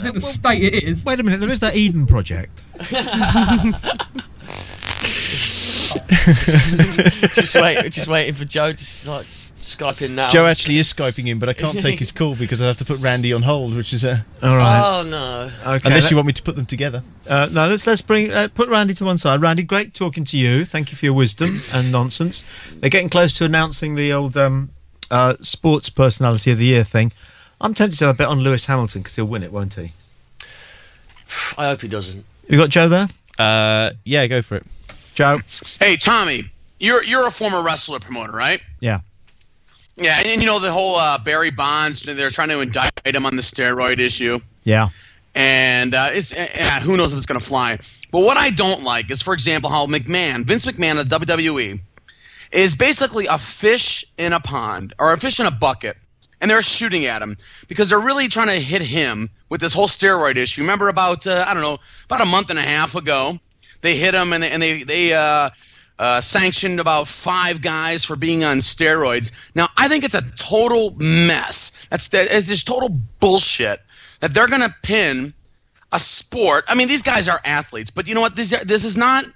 in the state it is. Wait a minute, there is that Eden Project. just waiting for Joe to like Skype in now. Joe actually is Skyping in, but I can't take his call because I have to put Randy on hold, which is all right. Oh no. Okay. Unless you want me to put them together. No, let's put Randy to one side. Randy, great talking to you. Thank you for your wisdom and nonsense. They're getting close to announcing the old Sports Personality of the Year thing. I'm tempted to have a bet on Lewis Hamilton because he'll win it, won't he? I hope he doesn't. You got Joe there? Yeah, go for it. Joe? Hey, Tommy, you're a former wrestler promoter, right? Yeah. Yeah, and you know the whole Barry Bonds, they're trying to indict him on the steroid issue. Yeah. And who knows if it's going to fly. But what I don't like is, for example, how Vince McMahon of WWE, is basically a fish in a pond or a fish in a bucket. And they're shooting at him because they're really trying to hit him with this whole steroid issue. Remember about, about a month and a half ago, they hit him and they sanctioned about 5 guys for being on steroids. Now, I think it's a total mess. It's just total bullshit that they're going to pin a sport. I mean, these guys are athletes, but you know what? This is not –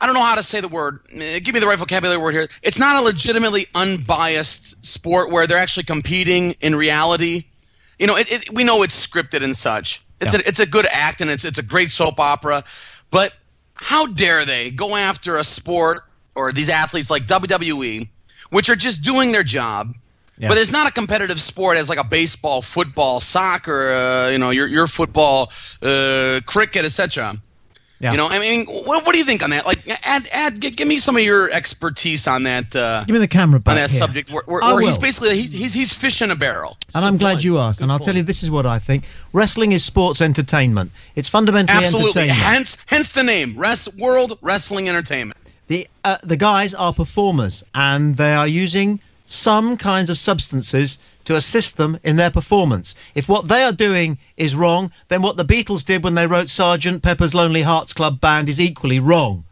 I don't know how to say the word. Give me the right vocabulary word here. It's not a legitimately unbiased sport where they're actually competing in reality. You know, we know it's scripted and such. It's a good act and it's a great soap opera. But how dare they go after a sport or these athletes like WWE, which are just doing their job, but it's not a competitive sport as like a baseball, football, soccer, your football, cricket, etc. Yeah. You know, I mean, what do you think on that? Like, give me some of your expertise on that. Give me the camera back on that here. subject. Where he's basically he's fish in a barrel. And I'm glad you asked. And I'll tell you, this is what I think: wrestling is sports entertainment. It's fundamentally entertainment. Hence the name, World Wrestling Entertainment. The guys are performers, and they are using some kinds of substances to assist them in their performance. If what they are doing is wrong, then what the Beatles did when they wrote Sgt. Pepper's Lonely Hearts Club Band is equally wrong.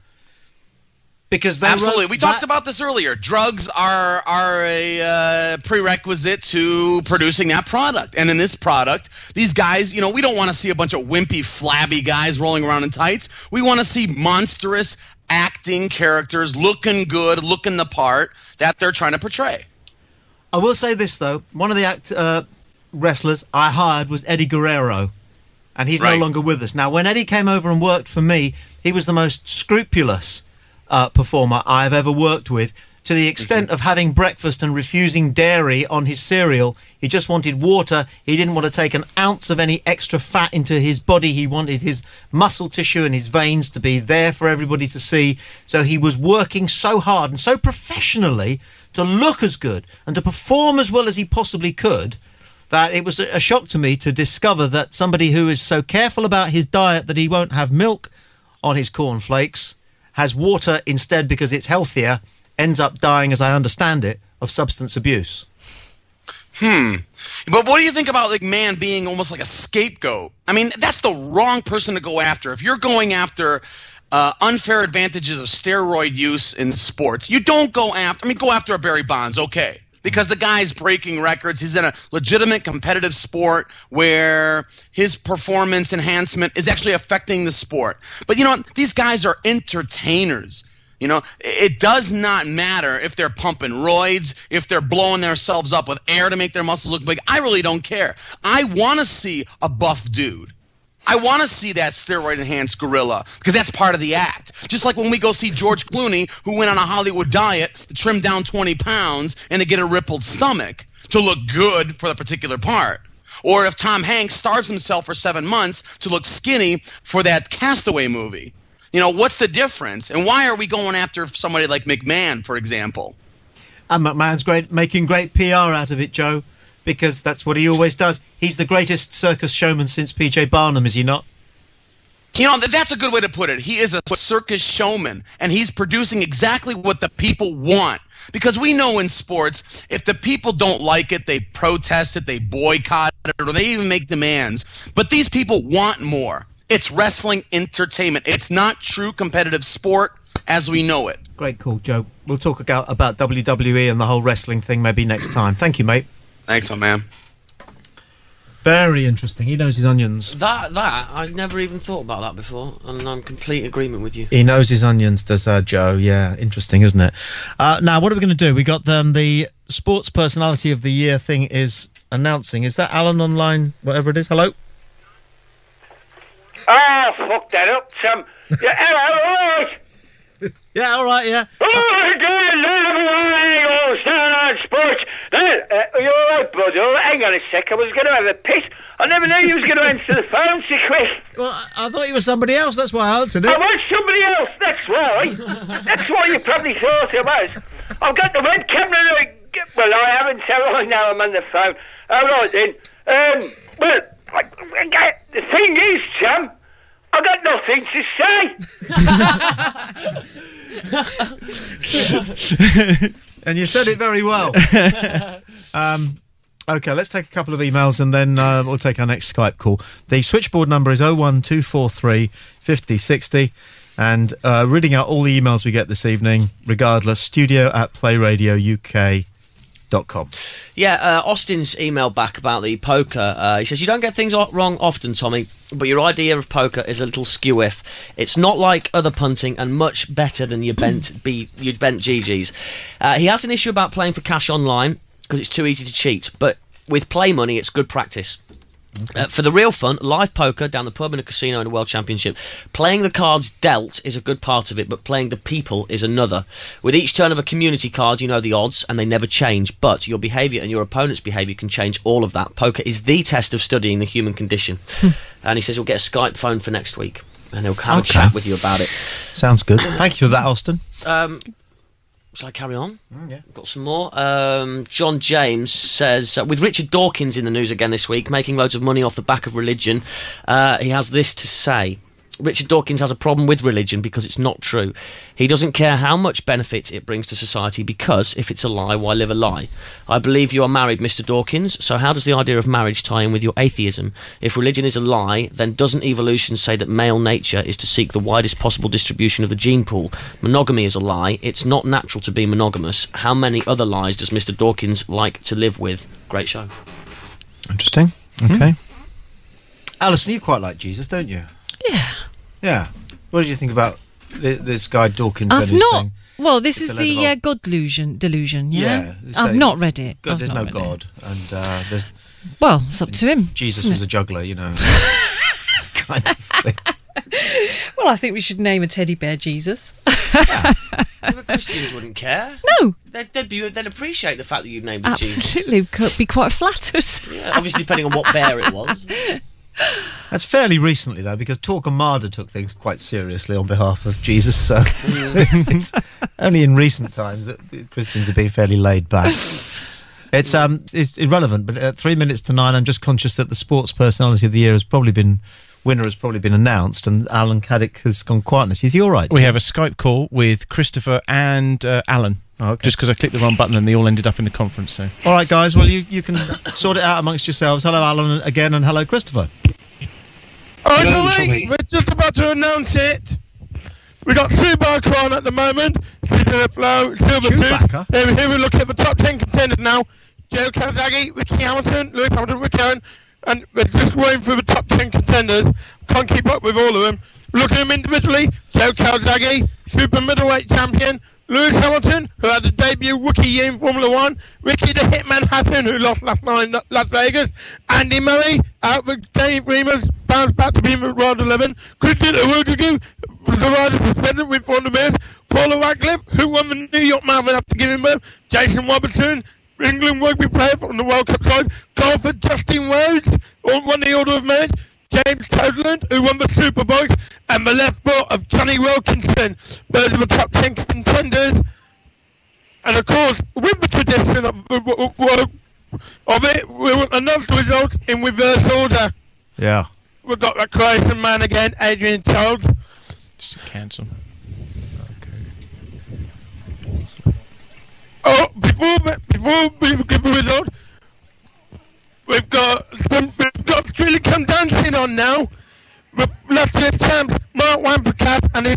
Because absolutely, we talked about this earlier. Drugs are a prerequisite to producing that product. And in this product, these guys, you know, we don't want to see a bunch of wimpy, flabby guys rolling around in tights. We want to see monstrous acting characters looking good, looking the part that they're trying to portray. I will say this, though. One of the wrestlers I hired was Eddie Guerrero, and he's no longer with us. Now, when Eddie came over and worked for me, he was the most scrupulous performer I've ever worked with, to the extent of having breakfast and refusing dairy on his cereal. He just wanted water. He didn't want to take an ounce of any extra fat into his body. He wanted his muscle tissue and his veins to be there for everybody to see. So he was working so hard and so professionally to look as good and to perform as well as he possibly could, that it was a shock to me to discover that somebody who is so careful about his diet that he won't have milk on his cornflakes, has water instead because it's healthier, ends up dying, as I understand it, of substance abuse. But what do you think about like man being almost like a scapegoat? I mean, that's the wrong person to go after. If you're going after unfair advantages of steroid use in sports, you don't go after, go after a Barry Bonds, okay. Because the guy's breaking records. He's in a legitimate competitive sport where his performance enhancement is actually affecting the sport. But you know what? These guys are entertainers. You know, it does not matter if they're pumping roids, if they're blowing themselves up with air to make their muscles look big. I really don't care. I want to see a buff dude. I want to see that steroid-enhanced gorilla because that's part of the act. Just like when we go see George Clooney, who went on a Hollywood diet to trim down 20 pounds and to get a rippled stomach to look good for the particular part. Or if Tom Hanks starves himself for 7 months to look skinny for that Castaway movie. You know, what's the difference? And why are we going after somebody like McMahon, for example? And McMahon's making great PR out of it, Joe, because that's what he always does. He's the greatest circus showman since P.J. Barnum, is he not? You know, that's a good way to put it. He is a circus showman, and he's producing exactly what the people want. Because we know in sports, if the people don't like it, they protest it, they boycott it, or they even make demands. But these people want more. It's wrestling entertainment. It's not true competitive sport as we know it. Great call, Joe. We'll talk about WWE and the whole wrestling thing maybe next time. Thank you, mate. Thanks, my man. Very interesting. He knows his onions. That I never even thought about that before, and I'm in complete agreement with you. He knows his onions, does Joe? Yeah, interesting, isn't it? Now, what are we going to do? We got the Sports Personality of the Year thing is announcing. Is that Alan online? Whatever it is. Hello. Oh, fuck that up, Sam. Yeah, hello, all right. Yeah, all right, yeah. Oh, stand on sports. You're all right, bud. Hang on a sec. I was going to have a piss. I never knew you was going to answer the phone so quick. Well, I thought you were somebody else. That's why I answered it. I was somebody else. That's why. That's why you probably thought I was. I've got the webcam. Well, I haven't. So I know I'm on the phone. All right, then. Well, the thing is, Sam, I got nothing to say. And you said it very well. Okay, let's take a couple of emails and then we'll take our next Skype call. The switchboard number is 01243 50 60. And reading out all the emails we get this evening, regardless, studio@playradiouk.com. Yeah, Austin's emailed back about the poker. He says, you don't get things wrong often, Tommy, but your idea of poker is a little skew-if. It's not like other punting and much better than your bent GGs. He has an issue about playing for cash online because it's too easy to cheat, but with play money, it's good practice. Okay. For the real fun, live poker down the pub in a casino in a world championship. Playing the cards dealt is a good part of it, but playing the people is another. With each turn of a community card, you know the odds, and they never change. But your behaviour and your opponent's behaviour can change all of that. Poker is the test of studying the human condition. And he says he'll get a Skype phone for next week, and he'll have a chat with you about it. Sounds good. Thank you for that, Austin. Shall I carry on? Yeah. Got some more. John James says, with Richard Dawkins in the news again this week, making loads of money off the back of religion, he has this to say. Richard Dawkins has a problem with religion because it's not true. He doesn't care how much benefit it brings to society because if it's a lie, why live a lie? I believe you are married, Mr. Dawkins, so how does the idea of marriage tie in with your atheism? If religion is a lie, then doesn't evolution say that male nature is to seek the widest possible distribution of the gene pool? Monogamy is a lie. It's not natural to be monogamous. How many other lies does Mr. Dawkins like to live with? Great show. Interesting. Okay. Alison, you quite like Jesus, don't you? Yeah. Yeah. What did you think about this guy Dawkins? I've then, not. saying Well, this is the God delusion. Yeah. I've not read it. There's no God, and there's. Well, it's up to him. Jesus was a juggler, you know. Kind of thing. Well, I think we should name a teddy bear Jesus. Yeah. But Christians wouldn't care. No. They'd appreciate the fact that you named it Jesus. Absolutely, could be quite flattered. Yeah, obviously depending on what bear it was. That's fairly recently, though, because Torquemada took things quite seriously on behalf of Jesus, so it's only in recent times that Christians have been fairly laid back. It's irrelevant, but at 9 minutes, I'm just conscious that the Sports Personality of the Year has probably been announced, and Alan Caddick has gone quietness. Is he all right? We have a Skype call with Christopher and Alan. Oh, okay. Just because I clicked the wrong button and they all ended up in the conference. So. All right, guys. Well, you can sort it out amongst yourselves. Hello, Alan, again, and hello, Christopher. All right, we're just about to announce it. We've got Chewbacca on at the moment. Silver Chewbacca? Suit. Here we look at the top 10 contenders now. Joe Kazagi, Ricky Hamilton, Lewis Hamilton, Rick Aaron, and we're just waiting for the top 10 contenders. Can't keep up with all of them. Look at them individually. Joe Kazagi, super middleweight champion. Lewis Hamilton, who had the debut rookie year in Formula 1. Ricky the Hitman Hatton, who lost last night in Las Vegas. Andy Murray, out with Dave Remus, bounced back to be in round 11. Christian Uruguay, the rider suspended with 400 minutes. Paula Radcliffe, who won the New York Marathon after giving birth. Jason Robertson, England rugby player from the World Cup side. Golfer Justin Rhodes, won the Order of Merit. James Toseland, who won the Superbikes, and the left foot of Johnny Wilkinson. Those are the top 10 contenders. And of course, with the tradition of it, we will announce the results in reverse order. Yeah. We've got that Croatian man again, Adrian Childs. Just cancel. Okay. Oh, before we give the result, we've got Trilly Come Dancing on now. With last year's champs, Mark Wampercat and his